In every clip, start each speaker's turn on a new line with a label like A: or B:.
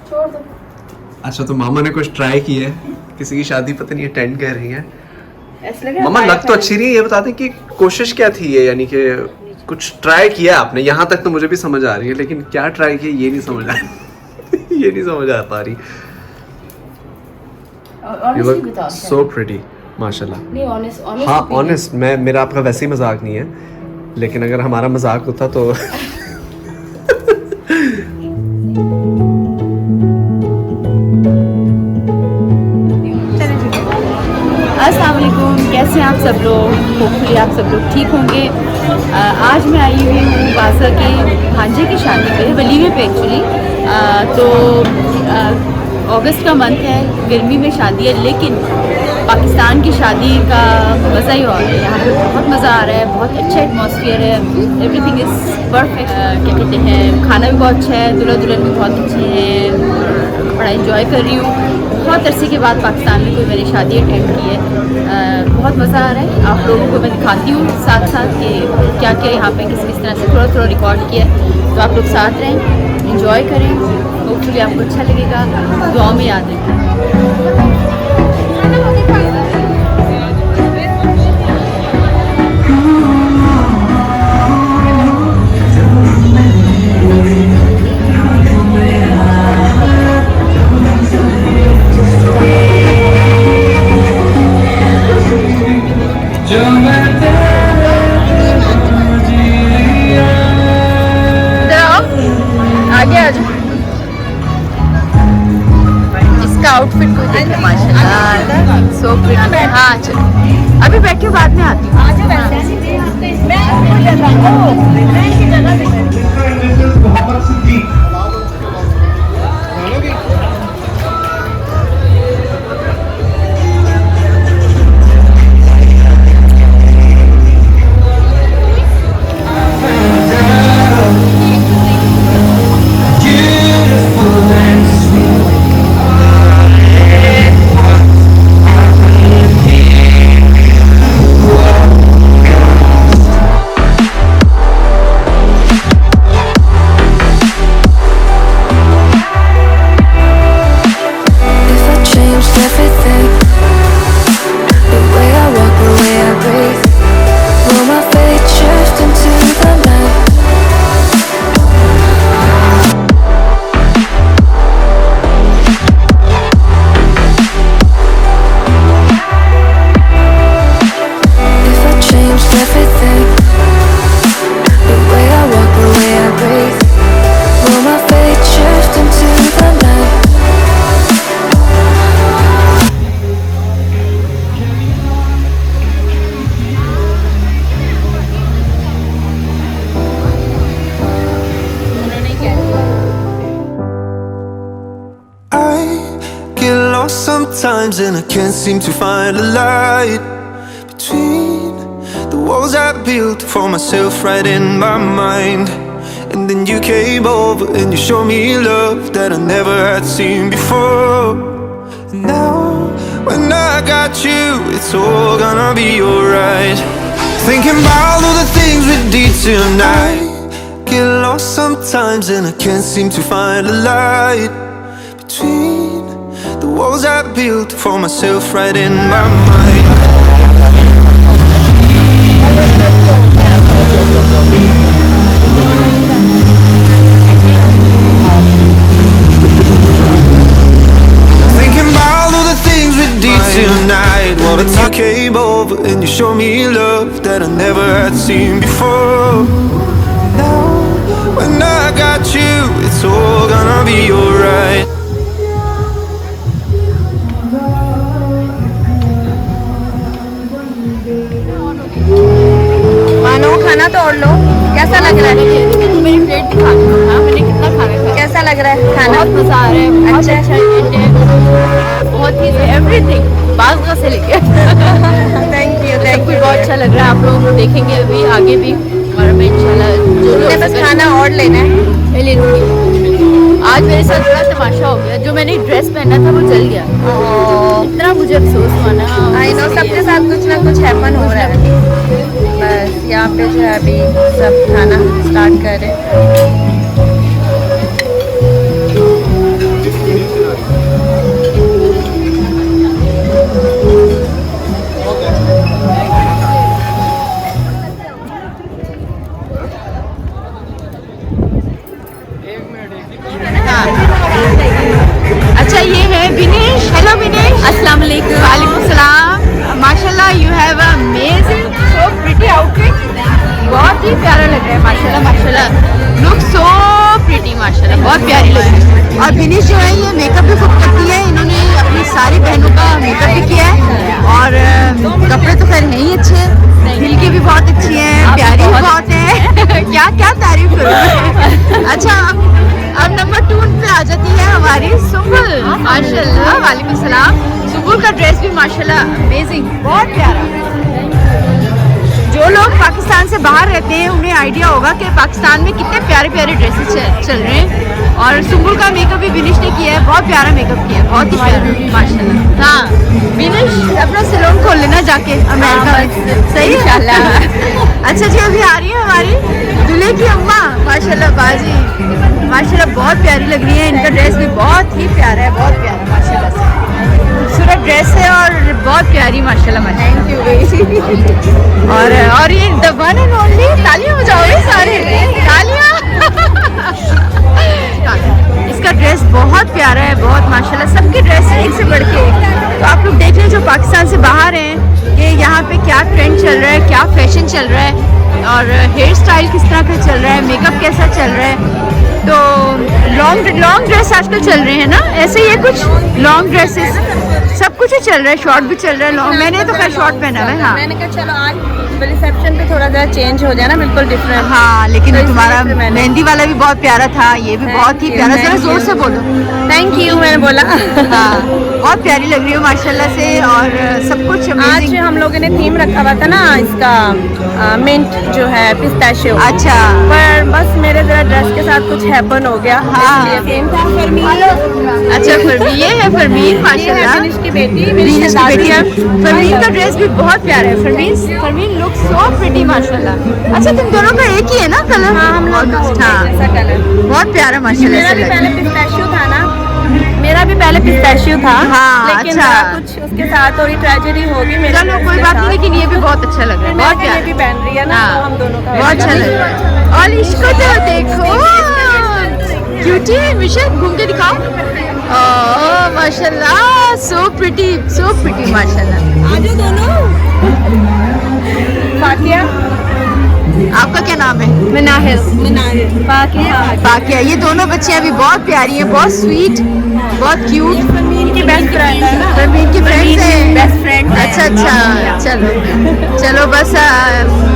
A: छोड़ दो।
B: अच्छा तो मामा ने कुछ ट्राई किया है, किसी की शादी पता नहीं अटेंड कर रही है।
A: ऐसा लग रहा है
B: मामा लग तो अच्छी रही है, ये बता दें कि कोशिश क्या थी ये, यानी कि कुछ ट्राई किया आपने, यहाँ तक तो मुझे भी समझ आ रही है, लेकिन क्या ट्राई किया ये नहीं समझ आ ये नहीं समझ आ पा रही। You look so pretty, माशाल्लाह।
A: नहीं ऑनेस्ट
B: हाँ ऑनेस्ट, मैं मेरा आपका वैसे ही मजाक नहीं है, लेकिन अगर हमारा मजाक होता तो
A: अस्सलाम वालेकुम, कैसे हैं आप सब लोग? होपफुली आप सब लोग ठीक होंगे। आज मैं आई हुई हूँ बासा के भांजे की शादी पे, वलीमे पे एक्चुअली। तो अगस्त का मंथ है, गर्मी में शादी है, लेकिन पाकिस्तान की शादी का मज़ा ही और है। यहाँ पे बहुत मज़ा आ रहा है, बहुत अच्छा एटमॉस्फेयर है, एवरीथिंग इज़ परफेक्ट। क्या कहते हैं, खाना भी बहुत अच्छा है, दूल्हा दुल्हन भी बहुत अच्छे हैं, बड़ा इंजॉय कर रही हूँ। बहुत अरसे के बाद पाकिस्तान में कोई मेरी शादी अटेंड की है, बहुत मज़ा आ रहा है। आप लोगों को मैं दिखाती हूँ साथ साथ कि क्या क्या यहाँ पे किस किस तरह से थोड़ा रिकॉर्ड किया है। तो आप लोग साथ रहें, इंजॉय करें, होपफुली आपको अच्छा लगेगा, दुआ में याद रखें। आउटफिट को देख माशाल्लाह, सो प्रिटी। हाँ चलो अभी बैठियो, बाद में आती हूँ।
C: Sometimes and I can't seem to find a light between the walls I built for myself right in my mind. And then you came over and you showed me love that I never had seen before. And now when I got you, it's all gonna be alright. Thinking about all the things we did tonight. Get lost sometimes and I can't seem to find a light between the walls I built for myself right in my mind. Thinking about all the things we did tonight. Well, the time came over and you showed me love that I never had seen before. Now, when I got you, it's all gonna be alright.
A: खाना तो और लो, कैसा लग रहा है? मेरी plate दिखा दो। हाँ मैंने कितना खाना, कैसा लग रहा है खाना? बहुत मजा आ रहा है, बहुत अच्छा है, बहुत ही एवरीथिंग बाज़ से लेके थैंक यू सब कुछ बहुत अच्छा लग रहा है। आप लोग देखेंगे अभी आगे भी, और मैं इंशाल्लाह जो बस खाना और लेना है मैं ले लूँगी। आज मेरे साथ बड़ा तमाशा हो गया, जो मैंने ड्रेस पहना था वो जल गया, इतना मुझे अफसोस हुआ ना। आई नो सबके साथ कुछ ना कुछ हैपन हो रहा है। बस यहाँ पे जो है अभी सब खाना स्टार्ट कर रहे हैं। हाँ। अच्छा ये है विनेश। हेलो विनेश। अस्सलाम वालेकुम। वालेकुम सलाम। माशाल्लाह you have amazing so pretty outfit. बहुत ही प्यारा लग रहा है माशाल्लाह माशाल्लाह। लुक सो प्रिटी माशाल्लाह, बहुत प्यारी लग रही है। और विनेश जो है ये मेकअप भी खूब करती है, इन्होंने अपनी सारी बहनों का मेकअप भी किया है और कपड़े तो खैर है ही अच्छे, दिल की भी बहुत अच्छी है, प्यारी भी बहुत है। क्या क्या तारीफ करूँ। अच्छा अब नंबर 2 पे आ जाती है हमारी सुबुल। माशाल्लाह वालेकुम सलाम। सुबुल का ड्रेस भी माशाल्लाह अमेजिंग, बहुत प्यारा। जो लोग पाकिस्तान से बाहर रहते हैं उन्हें आइडिया होगा कि पाकिस्तान में कितने प्यारे प्यारे ड्रेसेस चल रहे हैं। और सुबुल का मेकअप भी विनिश ने किया है, बहुत प्यारा मेकअप किया है, बहुत ही प्यारा माशाल्लाह। हाँ विनिश अपना सैलून खोल लेना जाके अमेरिका में, सही इंशाल्लाह। अच्छा जी अभी आ रही है हमारी दूल्हे की अम्मा माशाल्लाह बाजी, माशाल्लाह बहुत प्यारी लग रही है। इनका ड्रेस भी बहुत ही प्यारा है, बहुत प्यारा माशाल्लाह से खूबसूरत ड्रेस है और बहुत प्यारी माशाल्लाह। Thank you. और ये द वन एंड ओनली, तालियां बजाओगे सारे, तालियां। इसका ड्रेस बहुत प्यारा है, बहुत माशाल्लाह, सबके ड्रेस एक से बढ़ के। तो आप लोग देख लें जो पाकिस्तान से बाहर हैं कि यहाँ पे क्या ट्रेंड चल रहा है, क्या फैशन चल रहा है और हेयर स्टाइल किस तरह का चल रहा है, मेकअप कैसा चल रहा है। तो लॉन्ग ड्रेस आजकल चल रहे हैं ना, ऐसे ये कुछ लॉन्ग ड्रेसेस सब कुछ ही चल रहा है, शॉर्ट भी चल रहा है, लॉन्ग। मैंने तो खैर शॉर्ट पहना हुआ है। हाँ
D: मैंने कहा चलो आज रिसेप्शन पे थोड़ा सा चेंज हो जाए ना, बिल्कुल डिफरेंट।
A: हाँ लेकिन
D: तो
A: तुम्हारा
D: इसलिए मैंने-
A: मेहंदी वाला भी बहुत प्यारा था, ये भी बहुत ही प्यारा। जरा जोर से बोलो।
D: थैंक यू मैंने बोला।
A: हाँ बहुत प्यारी लग रही हो माशाल्लाह से और सब कुछ
D: आज
A: amazing।
D: हम लोगों ने थीम रखा हुआ था ना इसका मिंट जो है पिस्ताशियो,
A: अच्छा
D: पर बस मेरे जरा ड्रेस के साथ कुछ हैपन हो गया।
A: हाँ।
D: इसलिए थीम था फरमीन।
A: अच्छा फरमीन, ये है फरमीन
D: ये है
A: माशाल्लाह,
D: फिनिश की बेटी,
A: विनिश की बेटी है। फरमीन
D: फरमीन
A: का ड्रेस भी बहुत प्यारा है। फरमीन लुक सो प्रिटी माशाल्लाह। अच्छा तुम दोनों का एक ही है ना कलर?
D: हाँ हम लोग
A: Almost, हाँ
D: जैसा कलर।
A: बहुत प्यारा माशाल्लाह
D: मेरा
A: से
D: भी
A: लग
D: पहले पिस्ताशियो था ना, मेरा भी पहले पिस्ताशियो था।
A: हाँ,
D: लेकिन
A: अच्छा।
D: कुछ उसके साथ थोड़ी ट्रेजेडी होगी मेरे
A: चलो
D: dress
A: कोई
D: के
A: बात नहीं,
D: साथ।
A: लेकिन ये भी बहुत अच्छा लग रहा है, बहुत
D: ये
A: प्यारा।
D: भी पहन रही है ना, तो हम दोनों का
A: बहुत अच्छा लग रहा है। और इसको तो देखो क्यूटी, मिशन घूम के दिखाओ। ओह माशाल्लाह सो प्रिटी माशाल्लाह।
D: आजो दोनों। फाकिया,
A: आपका क्या नाम है?
D: मनाहिल, फाकिया।
A: बाकिया। ये दोनों बच्चियां भी बहुत प्यारी हैं, बहुत स्वीट, बहुत क्यूट।
D: इनकी बेस्ट फ्रेंड है ना।
A: फरमीन की फ्रेंड्स हैं,
D: बेस्ट फ्रेंड।
A: अच्छा अच्छा चलो बस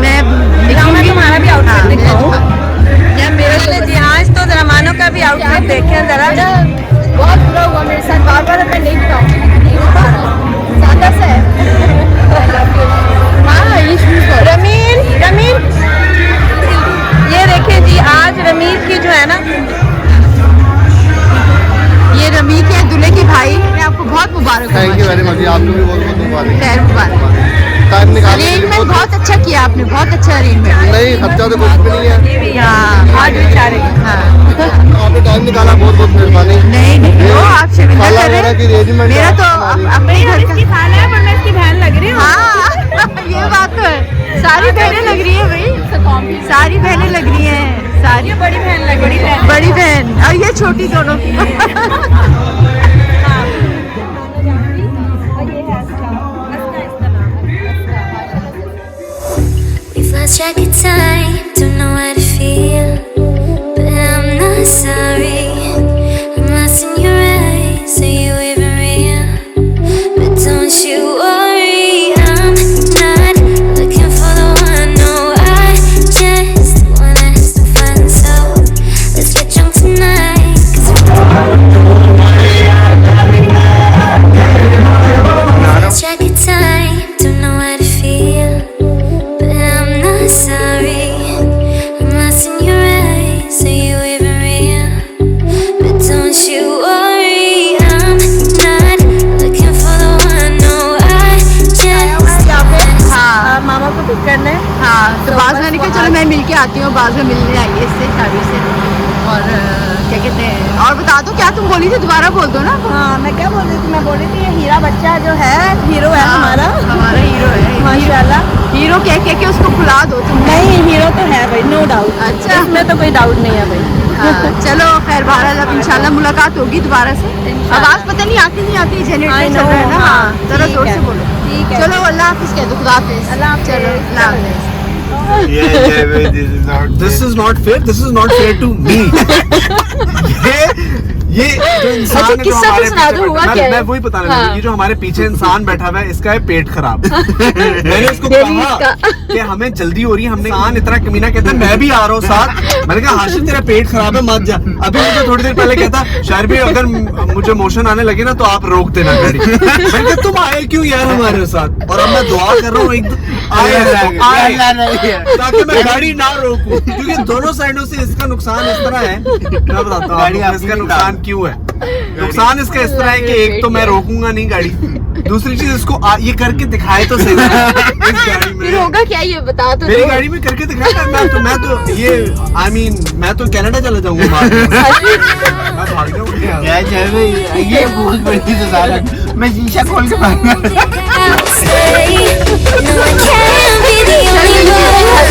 A: मैं
D: मैं
A: दिखाऊंगी
D: तुम्हारा भी
A: हाँ,
D: आउटफिट दिखाऊं।
A: या मेरा
D: चलो जी आज तो जरा मानो का भी आउटफिट देखें जरा।
A: बहुत बुरा हुआ मेरे साथ, बार मैं नहीं दिखाऊंगी, सादा सा है। हाँ ये शूज
D: रमीन ये देखें जी, आज रमीन की जो है ना,
A: ये रमी के दूल्हे के भाई ने आपको बहुत मुबारक हो।
E: थैंक यू वेरी मच, आपको भी बहुत बहुत मुबारक।
A: खैर मुबारक।
E: टाइम निकालने के लिए
A: अरेंजमेंट
E: बहुत-
A: बहुत अच्छा किया आपने, बहुत अच्छा अरेंजमेंट।
E: नहीं खर्चा तो कुछ भी नहीं है,
A: हाँ
D: आज बेचारे
A: हाँ
E: आपने टाइम निकाला, बहुत बहुत मेहरबानी।
A: नहीं वो आप शर्मिंदा
E: खाला
A: कर रहे
E: वगैरह की
A: हैं।
E: arrangement
A: मेरा तो
E: हमारी।
A: अपने घर का।
D: इसकी खाला है पर मैं इसकी बहन लग रही हूँ।
A: हाँ ये बात तो है, सारी बहनें लग रही है भाई, सारी बहनें लग रही हैं, सारी
D: ये बड़ी बहन लग रही है।
A: बड़ी बहन और ये छोटी दोनों।
F: We've lost track of time, don't know how to feel, but I'm not sorry. I'm lost in your eyes, are you even real? But don't you worry, I'm not looking for the one. No, I just want us to find. So let's get drunk tonight, 'cause lost track of time, don't know how to feel, but I'm not sorry. I'm lost in your eyes, are you even real? But don't you worry, I'm not looking for the one. No, I just
A: हाँ
D: मामा को pick करना है।
A: हाँ तो बाज मैंने कहा चलो मैं मिल के आती हूँ, बाज में मिलने आई है इससे शादी से। और क्या कहते हैं, और बता दो क्या तुम बोली थी, दोबारा बोल दो ना।
D: हाँ मैं क्या बोल रही थी, मैं बोल रही थी ये हीरा बच्चा जो है हीरो है हमारा
A: हीरो है
D: माशाल्लाह।
A: हीरो कह के उसको भुला दो तुम।
D: नहीं हीरो तो है भाई, नो डाउट।
A: अच्छा।
D: इसमें तो कोई डाउट नहीं है भाई।
A: चलो खैर बहरहाल अब इंशाल्लाह मुलाकात होगी दोबारा से। आवाज पता नहीं आती जनरेटर चल रहा है ना। हाँ जरा जोर से बोलो।
D: ठीक है।
A: चलो अल्लाह हाफिज कह दो, खुदा हाफिज।
D: अल्लाह हाफिज।
A: चलो अल्लाह हाफिज।
B: This is not fair to me. ये जो इंसान है जो
A: किस्सा
B: हमारे
A: तो सुना
B: पीछे
A: दो, हुआ
B: बैठा-
A: क्या है?
B: मैं वही बताने लगा।
A: हाँ।
B: ये जो हमारे पीछे इंसान बैठा हुआ है इसका है पेट खराब। मैंने उसको कहा कि हमें जल्दी हो रही है, हमने इंसान इतना कमीना कहता है मैं भी आ रहा हूँ साथ। मैंने कहा हाशिम तेरा पेट खराब है मत जा। अभी मुझे थोड़ी देर पहले कहता शायर भी अगर मुझे मोशन आने लगे ना तो आप रोक देना गाड़ी। मैंने कहा तुम आए क्यों यार हमारे साथ। और अब मैं दुआ कर रहा हूँ ताकि मैं गाड़ी ना रोकूं, क्योंकि दोनों साइडों से इसका नुकसान इस तरह है। मैं बताता हूँ आपको इसका नुकसान क्यों है। नुकसान इसका इस तरह है कि एक तो मैं रोकूंगा नहीं गाड़ी, दूसरी चीज इसको ये करके दिखाए तो सही। इस गाड़ी
A: फिर
B: में
A: होगा क्या ये बता तो
B: मेरी
A: दो।
B: गाड़ी में करके दिखाया मैं तो ये मैं तो कनाडा चला जाऊंगा मैं भाग जाऊंगा।
E: ये बहुत बड़ी सजावट। मैं शीशा खोल के भागना।
F: Say, no, I can't be the only one.